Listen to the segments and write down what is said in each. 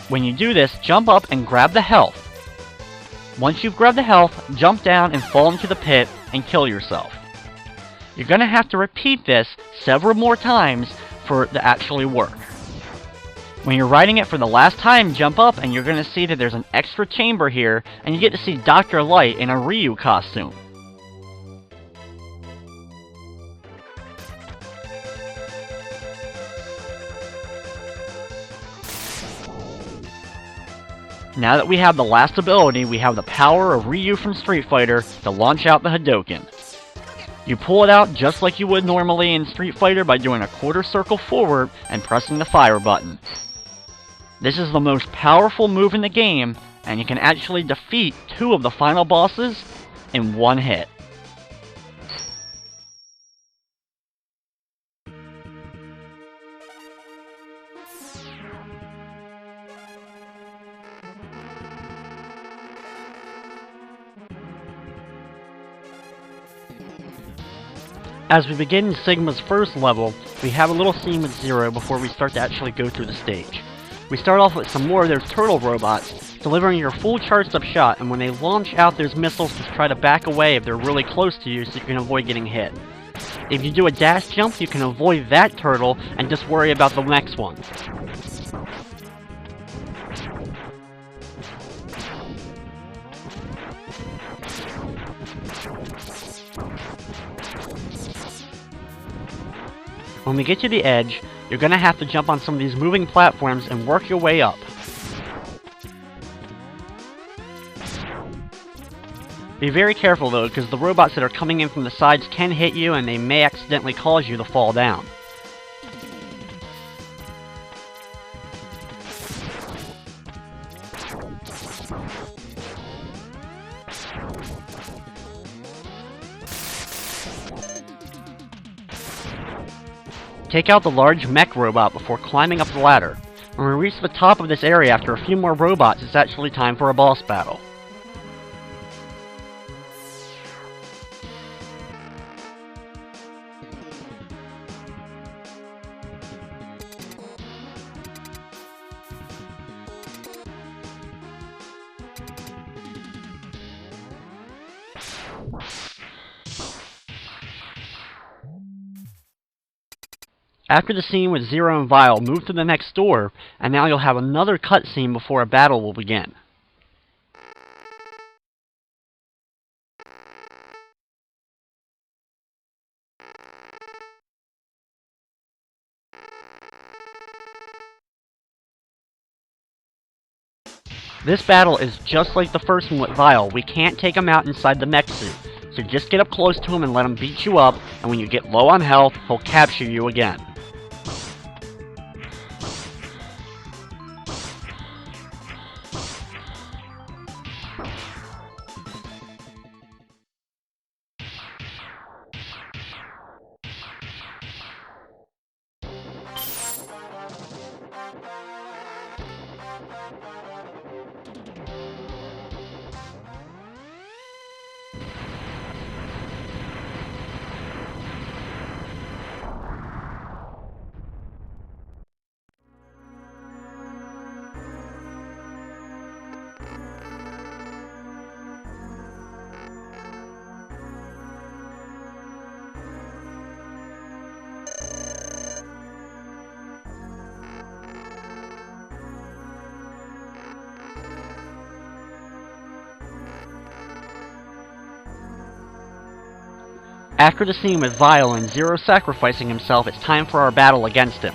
When you do this, jump up and grab the health. Once you've grabbed the health, jump down and fall into the pit and kill yourself. You're going to have to repeat this several more times for it to actually work. When you're riding it for the last time, jump up and you're going to see that there's an extra chamber here, and you get to see Dr. Light in a Ryu costume. Now that we have the last ability, we have the power of Ryu from Street Fighter to launch out the Hadouken. You pull it out just like you would normally in Street Fighter by doing a quarter circle forward and pressing the fire button. This is the most powerful move in the game, and you can actually defeat 2 of the final bosses in one hit. As we begin Sigma's first level, we have a little scene with Zero before we start to actually go through the stage. We start off with some more of those turtle robots, delivering your full charged up shot, and when they launch out those missiles, just try to back away if they're really close to you so you can avoid getting hit. If you do a dash jump, you can avoid that turtle and just worry about the next one. When we get to the edge, you're going to have to jump on some of these moving platforms and work your way up. Be very careful though, because the robots that are coming in from the sides can hit you and they may accidentally cause you to fall down. Take out the large mech robot before climbing up the ladder. When we reach the top of this area after a few more robots, it's actually time for a boss battle. After the scene with Zero and Vile, move to the next door, and now you'll have another cutscene before a battle will begin. This battle is just like the first one with Vile. We can't take him out inside the mech suit, so just get up close to him and let him beat you up, and when you get low on health, he'll capture you again. After the scene with Vile and Zero sacrificing himself, it's time for our battle against him.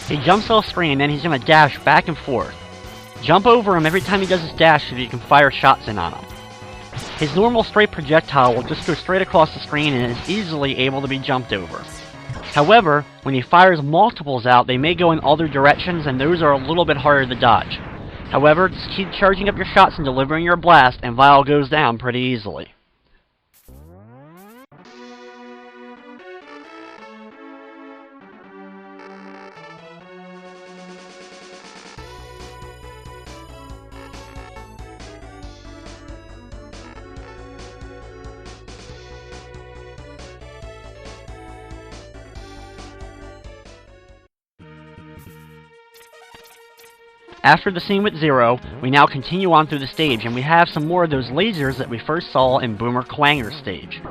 He jumps off screen and then he's going to dash back and forth. Jump over him every time he does his dash so that you can fire shots in on him. His normal straight projectile will just go straight across the screen and is easily able to be jumped over. However, when he fires multiples out, they may go in other directions and those are a little bit harder to dodge. However, just keep charging up your shots and delivering your blast and Vile goes down pretty easily. After the scene with Zero, we now continue on through the stage, and we have some more of those lasers that we first saw in Boomer Quanger's stage.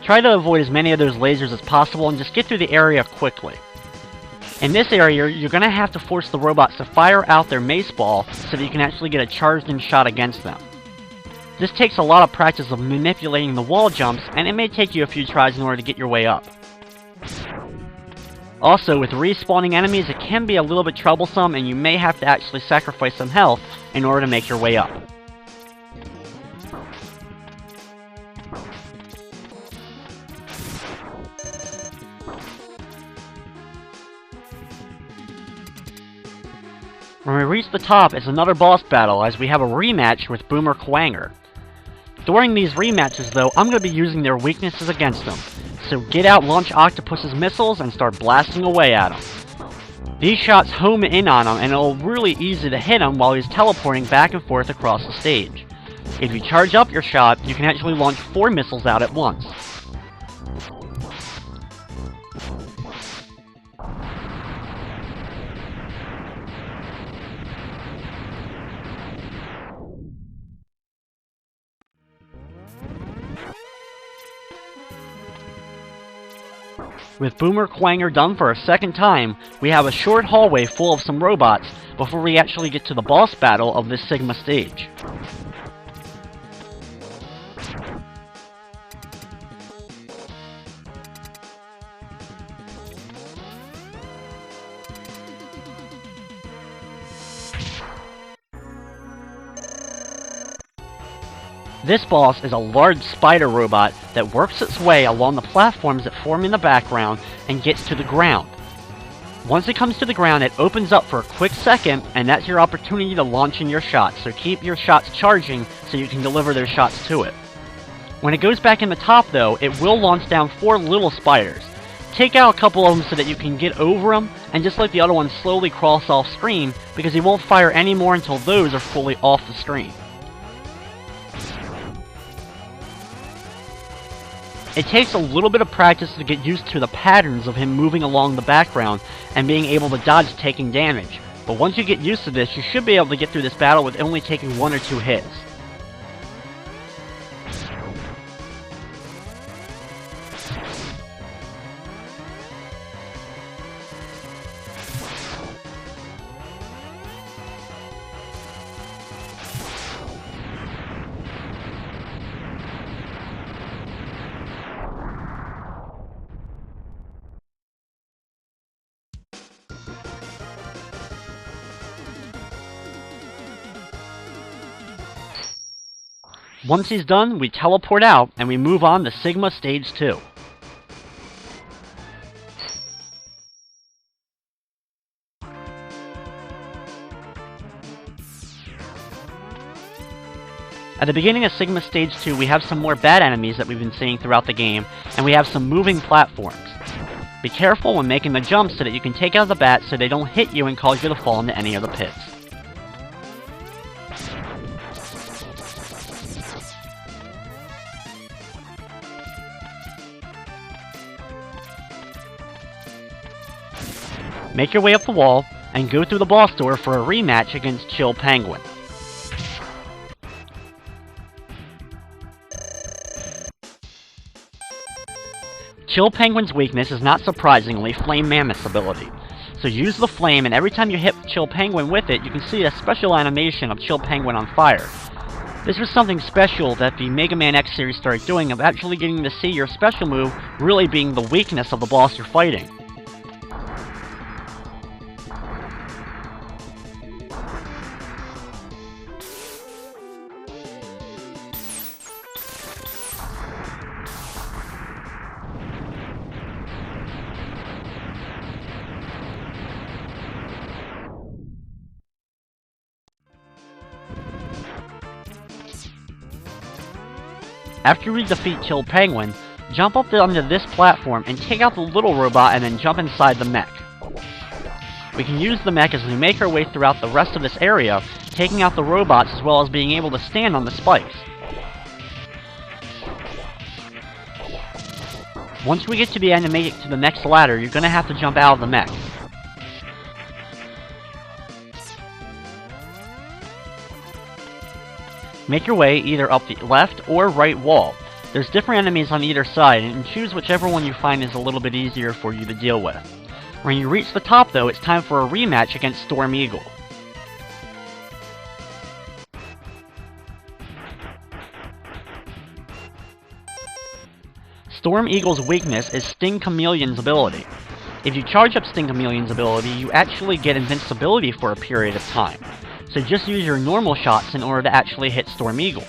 Try to avoid as many of those lasers as possible and just get through the area quickly. In this area, you're going to have to force the robots to fire out their mace ball so that you can actually get a charged-in shot against them. This takes a lot of practice of manipulating the wall jumps, and it may take you a few tries in order to get your way up. Also, with respawning enemies, it can be a little bit troublesome, and you may have to actually sacrifice some health in order to make your way up. When we reach the top, it's another boss battle, as we have a rematch with Boomer Quanger. During these rematches, though, I'm going to be using their weaknesses against them. So get out Launch Octopus's missiles and start blasting away at him. These shots home in on him, and it'll really easy to hit him while he's teleporting back and forth across the stage. If you charge up your shot, you can actually launch 4 missiles out at once. With Boomer Quanger done for a second time, we have a short hallway full of some robots before we actually get to the boss battle of this Sigma stage. This boss is a large spider robot that works its way along the platforms that form in the background and gets to the ground. Once it comes to the ground, it opens up for a quick second, and that's your opportunity to launch in your shots, so keep your shots charging so you can deliver those shots to it. When it goes back in the top, though, it will launch down 4 little spiders. Take out a couple of them so that you can get over them, and just let the other ones slowly cross off screen, because he won't fire anymore until those are fully off the screen. It takes a little bit of practice to get used to the patterns of him moving along the background and being able to dodge taking damage, but once you get used to this, you should be able to get through this battle with only taking 1 or 2 hits. Once he's done, we teleport out, and we move on to Sigma Stage 2. At the beginning of Sigma Stage 2, we have some more bad enemies that we've been seeing throughout the game, and we have some moving platforms. Be careful when making the jumps so that you can take out the bats so they don't hit you and cause you to fall into any of the pits. Make your way up the wall, and go through the boss door for a rematch against Chill Penguin. Chill Penguin's weakness is not surprisingly Flame Mammoth's ability. So use the flame, and every time you hit Chill Penguin with it, you can see a special animation of Chill Penguin on fire. This was something special that the Mega Man X series started doing, of actually getting to see your special move really being the weakness of the boss you're fighting. After we defeat Chill Penguin, jump up onto this platform and take out the little robot and then jump inside the mech. We can use the mech as we make our way throughout the rest of this area, taking out the robots as well as being able to stand on the spikes. Once we get to the end and make it to the next ladder, you're going to have to jump out of the mech. Make your way either up the left or right wall. There's different enemies on either side, and choose whichever one you find is a little bit easier for you to deal with. When you reach the top though, it's time for a rematch against Storm Eagle. Storm Eagle's weakness is Sting Chameleon's ability. If you charge up Sting Chameleon's ability, you actually get invincibility for a period of time. So just use your normal shots in order to actually hit Storm Eagle.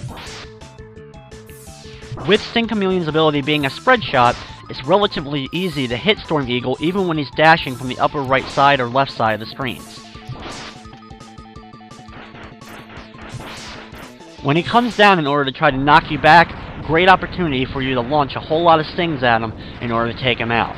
With Sting Chameleon's ability being a spread shot, it's relatively easy to hit Storm Eagle even when he's dashing from the upper right side or left side of the screens. When he comes down in order to try to knock you back, great opportunity for you to launch a whole lot of stings at him in order to take him out.